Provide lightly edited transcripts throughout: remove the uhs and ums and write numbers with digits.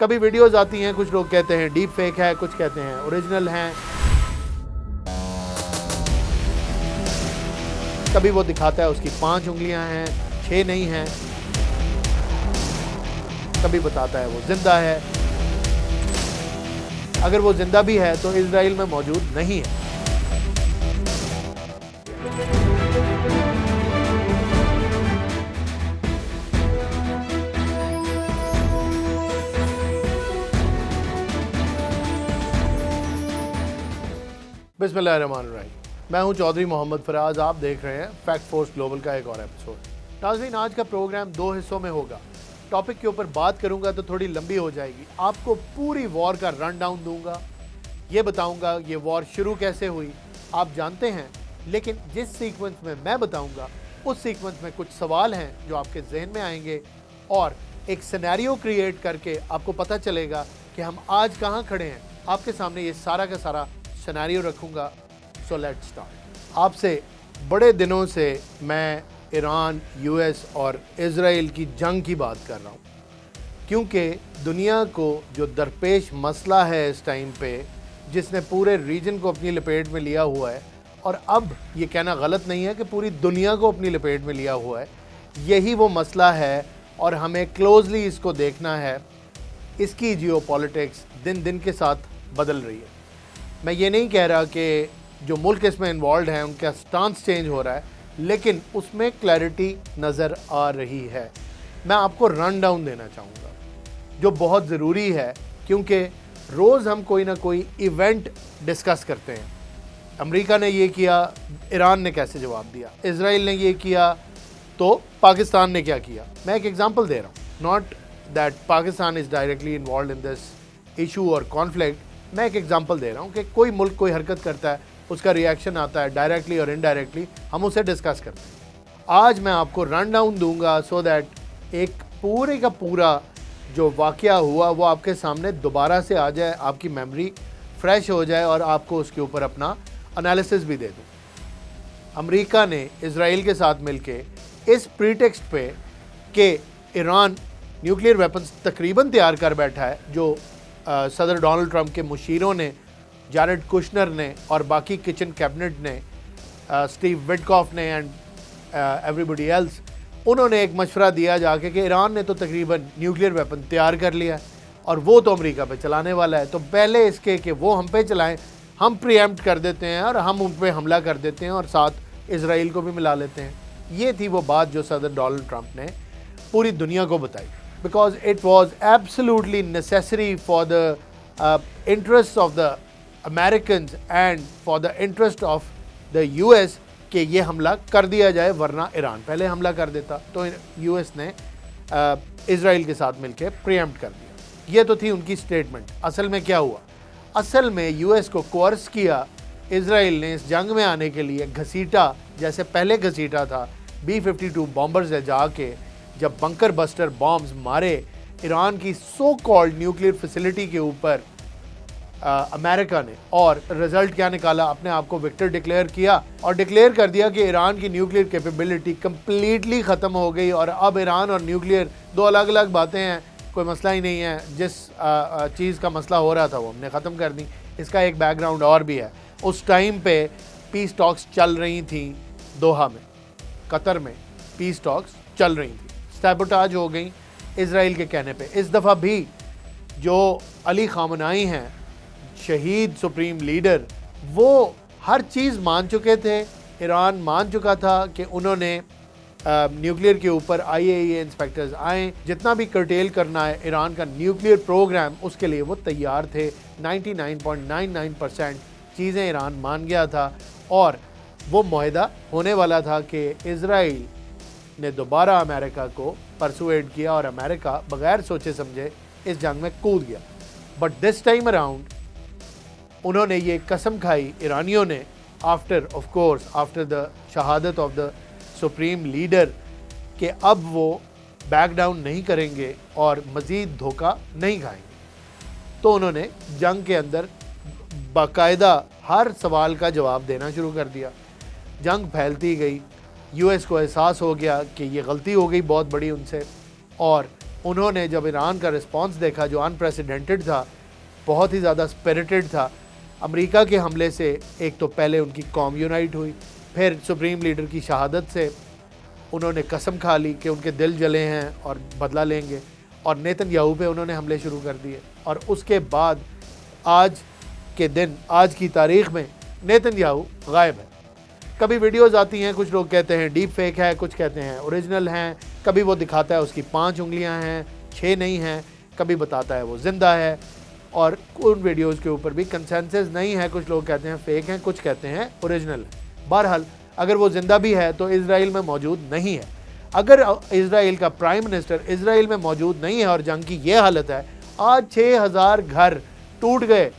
کبھی ویڈیوز آتی ہیں، کچھ لوگ کہتے ہیں ڈیپ فیک ہے، کچھ کہتے ہیں اوریجنل ہیں، کبھی وہ دکھاتا ہے اس کی 5 انگلیاں ہیں، 6 نہیں ہیں، کبھی بتاتا ہے وہ زندہ ہے۔ اگر وہ زندہ بھی ہے تو اسرائیل میں موجود نہیں ہے۔ بسم اللہ الرحمن الرحیم، میں ہوں چودھری محمد فراز، آپ دیکھ رہے ہیں فیکٹ فورس گلوبل کا ایک اور ایپیسوڈ۔ ناظرین، آج کا پروگرام 2 حصوں میں ہوگا۔ ٹاپک کے اوپر بات کروں گا تو تھوڑی لمبی ہو جائے گی۔ آپ کو پوری وار کا رن ڈاؤن دوں گا، یہ بتاؤں گا یہ وار شروع کیسے ہوئی، آپ جانتے ہیں، لیکن جس سیکوینس میں میں بتاؤں گا اس سیکوینس میں کچھ سوال ہیں جو آپ کے ذہن میں آئیں گے، اور ایک سینیریو کریٹ کر کے آپ کو پتہ چلے گا کہ ہم آج کہاں کھڑے ہیں۔ آپ کے سامنے یہ سارا کا سارا سینیریو رکھوں گا۔ So let's start. آپ سے بڑے دنوں سے میں ایران، یو ایس اور اسرائیل کی جنگ کی بات کر رہا ہوں، کیونکہ دنیا کو جو درپیش مسئلہ ہے اس ٹائم پہ، جس نے پورے ریجن کو اپنی لپیٹ میں لیا ہوا ہے، اور اب یہ کہنا غلط نہیں ہے کہ پوری دنیا کو اپنی لپیٹ میں لیا ہوا ہے، یہی وہ مسئلہ ہے اور ہمیں کلوزلی اس کو دیکھنا ہے۔ اس کی جیو پالیٹکس دن دن کے ساتھ بدل رہی ہے۔ میں یہ نہیں کہہ رہا کہ جو ملک اس میں انوالوڈ ہیں ان کا سٹانس چینج ہو رہا ہے، لیکن اس میں کلیئرٹی نظر آ رہی ہے۔ میں آپ کو رن ڈاؤن دینا چاہوں گا جو بہت ضروری ہے، کیونکہ روز ہم کوئی نہ کوئی ایونٹ ڈسکس کرتے ہیں۔ امریکہ نے یہ کیا، ایران نے کیسے جواب دیا، اسرائیل نے یہ کیا تو پاکستان نے کیا کیا۔ میں ایک ایگزامپل دے رہا ہوں، not that Pakistan is directly involved in this issue اور کانفلکٹ۔ میں ایک ایگزامپل دے رہا ہوں کہ کوئی ملک کوئی حرکت کرتا ہے، اس کا ریئیکشن آتا ہے ڈائریکٹلی اور انڈائریکٹلی، ہم اسے ڈسکس کرتے ہیں۔ آج میں آپ کو رن ڈاؤن دوں گا سو دیٹ ایک پورے کا پورا جو واقعہ ہوا وہ آپ کے سامنے دوبارہ سے آ جائے، آپ کی میموری فریش ہو جائے اور آپ کو اس کے اوپر اپنا انالیسس بھی دے دوں۔ امریکہ نے اسرائیل کے ساتھ مل کے اس پریٹیکسٹ پہ کہ ایران نیوکلیئر ویپنز تقریباً تیار کر بیٹھا ہے، جو صدر ڈونلڈ ٹرمپ کے مشیروں نے، جارڈ کشنر نے اور باقی کچن کیبنٹ نے، اسٹیو وٹکاف نے اینڈ ایوری بڈی ایلس، انہوں نے ایک مشورہ دیا جا کے کہ ایران نے تو تقریباً نیوکلیئر ویپن تیار کر لیا ہے اور وہ تو امریکہ پہ چلانے والا ہے، تو پہلے اس کے کہ وہ ہم پہ چلائیں، ہم پری ایمپٹ کر دیتے ہیں اور ہم ان پہ حملہ کر دیتے ہیں اور ساتھ اسرائیل کو بھی ملا لیتے ہیں۔ یہ تھی وہ بات جو صدر ڈونلڈ ٹرمپ نے پوری دنیا کو بتائی، because it was absolutely necessary for the interest of the Americans and for the interest of the US کہ یہ حملہ کر دیا جائے، ورنہ ایران پہلے حملہ کر دیتا، تو یو ایس نے اسرائیل کے ساتھ مل کے پری ایمپٹ کر دیا۔ یہ تو تھی ان کی سٹیٹمنٹ۔ اصل میں کیا ہوا؟ اصل میں یو ایس کو کورس کیا اسرائیل نے اس جنگ میں آنے کے لیے، گھسیٹا جیسے پہلے گھسیٹا تھا، B-52 بامبرز ہے، جا کے جب بنکر بسٹر بامبز مارے ایران کی سو کالڈ نیوکلیئر فیسلٹی کے اوپر امریکہ نے، اور رزلٹ کیا نکالا؟ اپنے آپ کو وکٹر ڈکلیئر کیا اور ڈکلیئر کر دیا کہ ایران کی نیوکلیئر کیپیبلٹی کمپلیٹلی ختم ہو گئی، اور اب ایران اور نیوکلیئر دو الگ الگ باتیں ہیں، کوئی مسئلہ ہی نہیں ہے۔ جس چیز کا مسئلہ ہو رہا تھا وہ ہم نے ختم کر دی۔ اس کا ایک بیک گراؤنڈ اور بھی ہے۔ اس ٹائم پہ پیس ٹاکس چل رہی تھیں دوحہ میں، قطر میں پیس ٹاکس چل رہی تھیں، سیبوٹاج ہو گئیں اسرائیل کے کہنے پہ۔ اس دفعہ بھی جو علی خامنائی ہیں، شہید سپریم لیڈر، وہ ہر چیز مان چکے تھے۔ ایران مان چکا تھا کہ انہوں نے نیوکلیئر کے اوپر IAEA انسپیکٹرز آئیں، جتنا بھی کرٹیل کرنا ہے ایران کا نیوکلیئر پروگرام، اس کے لیے وہ تیار تھے۔ 99.99% چیزیں ایران مان گیا تھا، اور وہ معاہدہ ہونے والا تھا کہ اسرائیل نے دوبارہ امریکہ کو پرسویڈ کیا اور امریکہ بغیر سوچے سمجھے اس جنگ میں کود گیا۔ بٹ دس ٹائم اراؤنڈ انہوں نے یہ قسم کھائی ایرانیوں نے، آفٹر دا شہادت آف دا سپریم لیڈر، کہ اب وہ بیک ڈاؤن نہیں کریں گے اور مزید دھوکہ نہیں کھائیں گے۔ تو انہوں نے جنگ کے اندر باقاعدہ ہر سوال کا جواب دینا شروع کر دیا۔ جنگ پھیلتی گئی، یو ایس کو احساس ہو گیا کہ یہ غلطی ہو گئی بہت بڑی ان سے، اور انہوں نے جب ایران کا رسپانس دیکھا جو انپریسیڈنٹڈ تھا، بہت ہی زیادہ اسپرٹڈ تھا، امریکہ کے حملے سے ایک تو پہلے ان کی قوم یونائٹ ہوئی، پھر سپریم لیڈر کی شہادت سے انہوں نے قسم کھا لی کہ ان کے دل جلے ہیں اور بدلہ لیں گے، اور نیتن یاہو پہ انہوں نے حملے شروع کر دیے، اور اس کے بعد آج کے دن، آج کی تاریخ میں نیتن یاہو غائب ہے۔ کبھی ویڈیوز آتی ہیں، کچھ لوگ کہتے ہیں ڈیپ فیک ہے، کچھ کہتے ہیں اوریجنل ہیں، کبھی وہ دکھاتا ہے اس کی 5 انگلیاں ہیں، 6 نہیں ہیں، کبھی بتاتا ہے وہ زندہ ہے، اور ان ویڈیوز کے اوپر بھی کنسنسس نہیں ہے، کچھ لوگ کہتے ہیں فیک ہیں، کچھ کہتے ہیں اوریجنل ہے۔ بہرحال اگر وہ زندہ بھی ہے تو اسرائیل میں موجود نہیں ہے۔ اگر اسرائیل کا پرائم منسٹر اسرائیل میں موجود نہیں ہے اور جنگ کی یہ حالت ہے، آج 6000 گھر ٹوٹ گئے،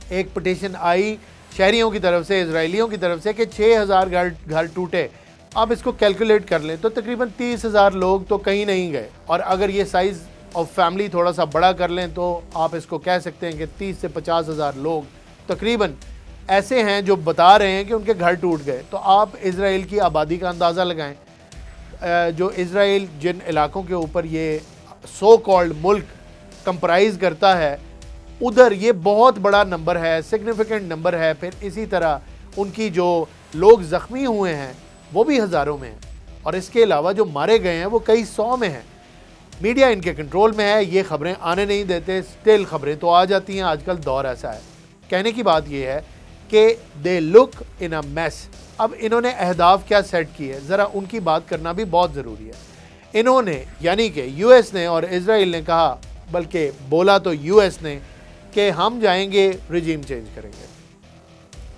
ایک پٹیشن آئی شہریوں کی طرف سے، اسرائیلیوں کی طرف سے کہ 6000 گھر ٹوٹے، آپ اس کو کیلکولیٹ کر لیں تو تقریباً 30,000 لوگ تو کہیں نہیں گئے، اور اگر یہ سائز آف فیملی تھوڑا سا بڑا کر لیں تو آپ اس کو کہہ سکتے ہیں کہ 30 سے 50,000 لوگ تقریباً ایسے ہیں جو بتا رہے ہیں کہ ان کے گھر ٹوٹ گئے۔ تو آپ اسرائیل کی آبادی کا اندازہ لگائیں، جو اسرائیل جن علاقوں کے اوپر یہ سو کالڈ ملک کمپرائز کرتا ہے، ادھر یہ بہت بڑا نمبر ہے، سگنیفیکنٹ نمبر ہے۔ پھر اسی طرح ان کی جو لوگ زخمی ہوئے ہیں وہ بھی ہزاروں میں ہیں، اور اس کے علاوہ جو مارے گئے ہیں وہ کئی 100 میں ہیں۔ میڈیا ان کے کنٹرول میں ہے، یہ خبریں آنے نہیں دیتے، سٹل خبریں تو آ جاتی ہیں، آج کل دور ایسا ہے۔ کہنے کی بات یہ ہے کہ دے لک ان اے میس۔ اب انہوں نے اہداف کیا سیٹ کیے، ذرا ان کی بات کرنا بھی بہت ضروری ہے۔ انہوں نے یعنی کہ یو ایس نے اور اسرائیل نے کہا، بلکہ بولا تو یو ایس نے کہ ہم جائیں گے رجیم چینج کریں گے۔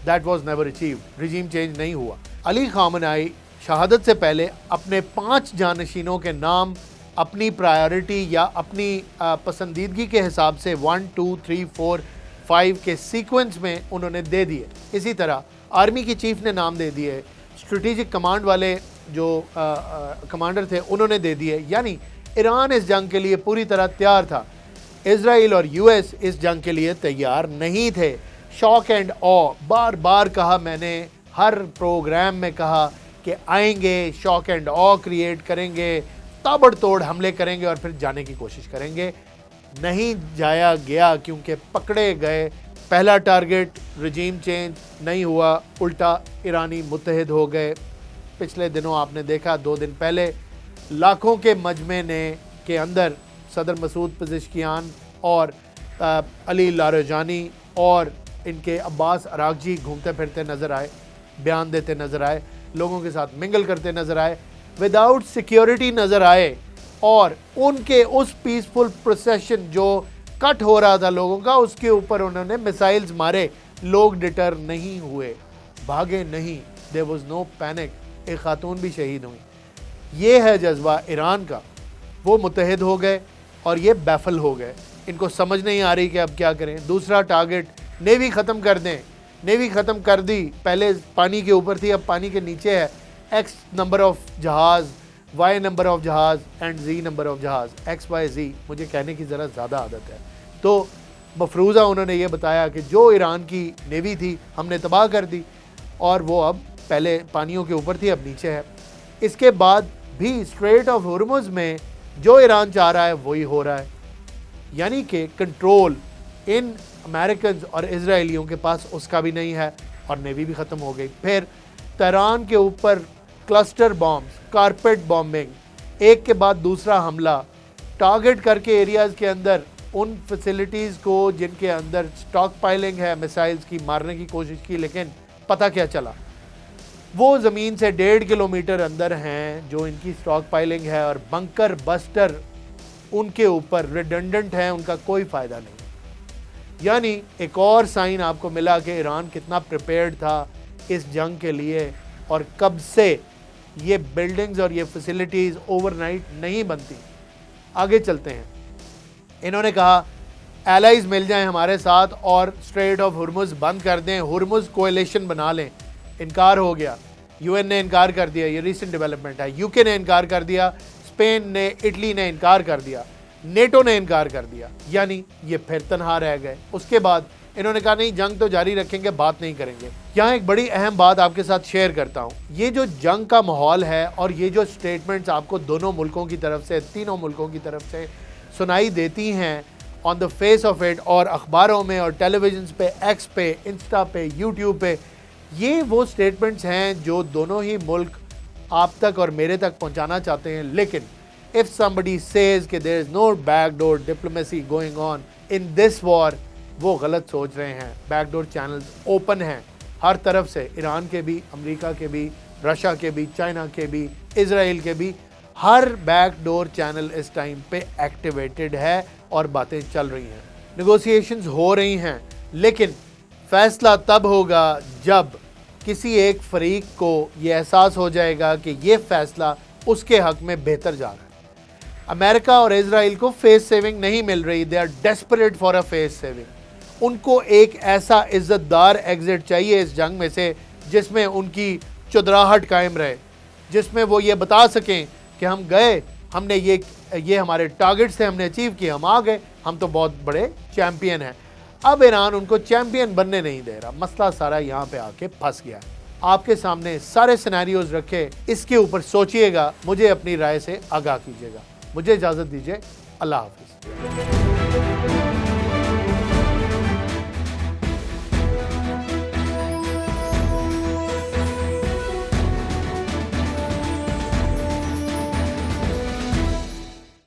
That was never achieved, regime change نہیں ہوا۔ علی خامنہئی شہادت سے پہلے اپنے 5 جانشینوں کے نام اپنی پرائیورٹی یا اپنی پسندیدگی کے حساب سے 1 2 3 4 5 کے سیکوینس میں انہوں نے دے دیے۔ اسی طرح آرمی کی چیف نے نام دے دیے، اسٹریٹجک کمانڈ والے جو کمانڈر تھے انہوں نے دے دیے، یعنی ایران اس جنگ کے لیے پوری طرح تیار تھا۔ اسرائیل اور یو ایس اس جنگ کے لیے تیار نہیں تھے۔ شاک اینڈ آ، بار بار کہا میں نے، ہر پروگرام میں کہا کہ آئیں گے، شاک اینڈ آ کریٹ کریں گے، تابڑ توڑ حملے کریں گے اور پھر جانے کی کوشش کریں گے۔ نہیں جایا گیا کیونکہ پکڑے گئے۔ پہلا ٹارگٹ رجیم چینج نہیں ہوا، الٹا ایرانی متحد ہو گئے۔ پچھلے دنوں آپ نے دیکھا، 2 دن پہلے لاکھوں کے مجمع کے اندر صدر مسعود پزشکیان اور علی لاریجانی اور ان کے عباس عراقچی گھومتے پھرتے نظر آئے، بیان دیتے نظر آئے، لوگوں کے ساتھ منگل کرتے نظر آئے، وداؤٹ سیکیورٹی نظر آئے، اور ان کے اس پیسفل پروسیشن جو کٹ ہو رہا تھا لوگوں کا، اس کے اوپر انہوں نے میسائلز مارے۔ لوگ ڈٹر نہیں ہوئے، بھاگے نہیں، there was no panic، ایک خاتون بھی شہید ہوئی۔ یہ ہے جذبہ ایران کا۔ وہ متحد ہو گئے اور یہ بیفل ہو گئے، ان کو سمجھ نہیں آ رہی کہ اب کیا کریں۔ دوسرا ٹارگٹ نیوی ختم کر دیں، نیوی ختم کر دی، پہلے پانی کے اوپر تھی، اب پانی کے نیچے ہے۔ ایکس نمبر آف جہاز، وائی نمبر آف جہاز اینڈ زی نمبر آف جہاز، ایکس وائی زی، مجھے کہنے کی ذرا زیادہ عادت ہے۔ تو مفروضہ انہوں نے یہ بتایا کہ جو ایران کی نیوی تھی ہم نے تباہ کر دی، اور وہ اب پہلے پانیوں کے اوپر تھی، اب نیچے ہے۔ اس کے بعد بھی اسٹریٹ آف ہرمز میں جو ایران چاہ رہا ہے وہی ہو رہا ہے، یعنی کہ کنٹرول ان امریکنز اور اسرائیلیوں کے پاس اس کا بھی نہیں ہے، اور نیوی بھی ختم ہو گئی۔ پھر تہران کے اوپر کلسٹر بامز، کارپیٹ بامبنگ، ایک کے بعد دوسرا حملہ، ٹارگٹ کر کے ایریاز کے اندر ان فیسلٹیز کو جن کے اندر سٹاک پائلنگ ہے میسائلز کی، مارنے کی کوشش کی، لیکن پتہ کیا چلا، وہ زمین سے 1.5 کلومیٹر اندر ہیں جو ان کی سٹاک پائلنگ ہے، اور بنکر بسٹر ان کے اوپر ریڈنڈنٹ ہیں، ان کا کوئی فائدہ نہیں۔ یعنی ایک اور سائن آپ کو ملا کہ ایران کتنا پریپیئرڈ تھا اس جنگ کے لیے، اور کب سے یہ بلڈنگز اور یہ فیسلٹیز اوور نائٹ نہیں بنتی۔ آگے چلتے ہیں۔ انہوں نے کہا ایلائز مل جائیں ہمارے ساتھ اور اسٹریٹ آف ہرمز بند کر دیں، ہرمز کولیشن بنا لیں۔ انکار ہو گیا، یو این نے انکار کر دیا، یہ ریسنٹ ڈیولپمنٹ ہے۔ یو کے نے انکار کر دیا، اسپین نے، اٹلی نے انکار کر دیا، نیٹو نے انکار کر دیا، یعنی یہ پھر تنہا رہ گئے۔ اس کے بعد انہوں نے کہا نہیں جنگ تو جاری رکھیں گے، بات نہیں کریں گے۔ یہاں ایک بڑی اہم بات آپ کے ساتھ شیئر کرتا ہوں، یہ جو جنگ کا ماحول ہے اور یہ جو سٹیٹمنٹس آپ کو دونوں ملکوں کی طرف سے، تینوں ملکوں کی طرف سے سنائی دیتی ہیں آن دا فیس آف اٹ، اور اخباروں میں اور ٹیلی ویژنس پہ، ایکس پہ، انسٹا پہ، یوٹیوب پہ، یہ وہ سٹیٹمنٹس ہیں جو دونوں ہی ملک آپ تک اور میرے تک پہنچانا چاہتے ہیں۔ لیکن if somebody says کہ there is no backdoor diplomacy going on in this war، وہ غلط سوچ رہے ہیں۔ بیک ڈور چینلز اوپن ہیں ہر طرف سے، ایران کے بھی، امریکہ کے بھی، رشیا کے بھی، چائنا کے بھی، اسرائیل کے بھی، ہر بیک ڈور چینل اس ٹائم پہ ایکٹیویٹڈ ہے اور باتیں چل رہی ہیں، نیگوسیشنز ہو رہی ہیں۔ لیکن فیصلہ تب ہوگا جب کسی ایک فریق کو یہ احساس ہو جائے گا کہ یہ فیصلہ اس کے حق میں بہتر جا رہا ہے۔ امریکہ اور اسرائیل کو فیس سیونگ نہیں مل رہی، they are desperate for a face saving. ان کو ایک ایسا عزت دار ایگزٹ چاہیے اس جنگ میں سے جس میں ان کی چدراہٹ قائم رہے، جس میں وہ یہ بتا سکیں کہ ہم گئے، ہم نے یہ ہمارے ٹارگٹ سے ہم نے اچیو کیا، ہم آ گئے، ہم تو بہت بڑے چیمپئن ہیں۔ اب ایران ان کو چیمپئن بننے نہیں دے رہا، مسئلہ سارا یہاں پہ آ کے پھنس گیا ہے۔ آپ کے سامنے سارے سینیریوز رکھے، اس کے اوپر سوچئے گا، مجھے اپنی رائے سے آگاہ کیجیے گا۔ مجھے اجازت دیجیے، اللہ حافظ۔